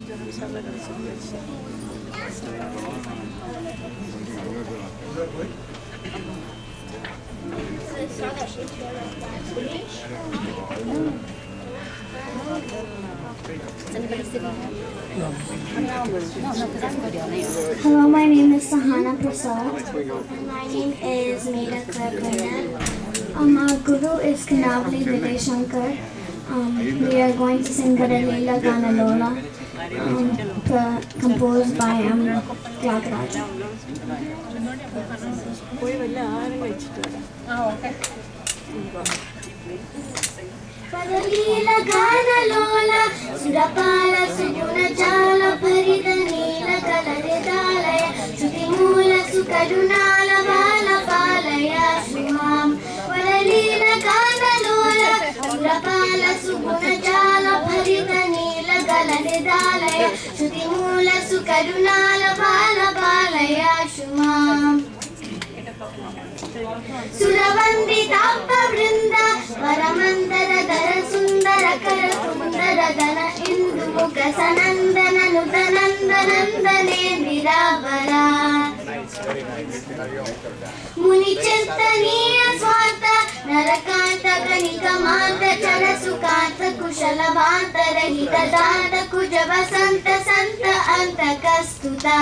Hello, my name is Sahana Prasad. My name is Meera Karkandar. Our guru is Kanavali Vijay Shankar. We are going to sing Garalila Ganalola, composed by Tyagaraja. Garalila Ganalola, Surapala Sugunajala Parida Neela Kalaridalaya, Sutimula Sukarunala Vala Palaya Shrimam. Garalila Ganalola, Surapala Sugunajala Parida Neela Kalaridalaya, Sutimula Sukarunala Vala Palaya Shrimam. Suravanditappa Vrinda Varamandara Dara Sundara Kara Sundara Dana Indu Mukha Sanandana Nutanandanandane Nirabara Muni Chintaniya Swanta Narakanta Ganikamanta Chara Sukanta Kushalavanta Rahita Danta Kujava Santa Santa Anta Kastuta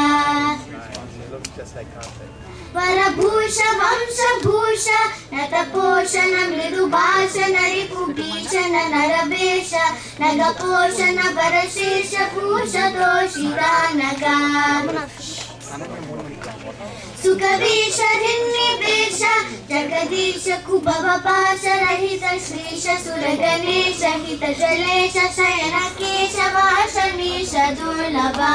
Varabhusha Vamshabhusha Nataposhana Mridubhashana Ripubhishana Naravesha Nagaposhana Varashesha Pusha Doshiranaga Sukavesha Hinnivesha Jagadisha Kubhava Pasha Rahita Shrisha Suraganesha Hita Jalesha Shayana Kesha Vashanisha Durlava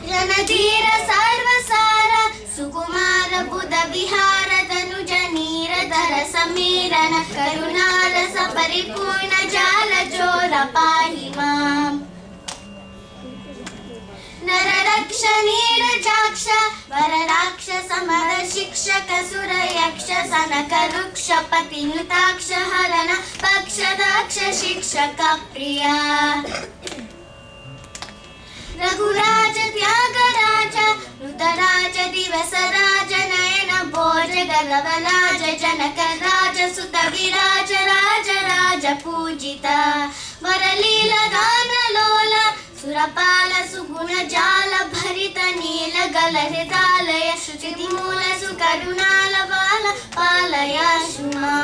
Janadira Sarvasara Sukumara Buddha Vihara Danuja Neera Dara Samirana Karunara Saparipurna Jala Jora Pahimam Nararaksha Neera Jaksha Vararaksha Samara Shikshaka Sura Yaksha Sanaka Ruksha Patinyutaksha Harana Paksha Daksha Shikshaka Priya Raghuraja Tyagaraja Nutaraja Divasaraja Nayana Bhoja Galavalaja Janakaraja Sutaviraja Raja Raja Pujita Varalila Gana Lola Surapala Suguna Jala Bharita Neela Galarhidalaya Shuchiti Mula Sukarunala Vala Palaya Shuma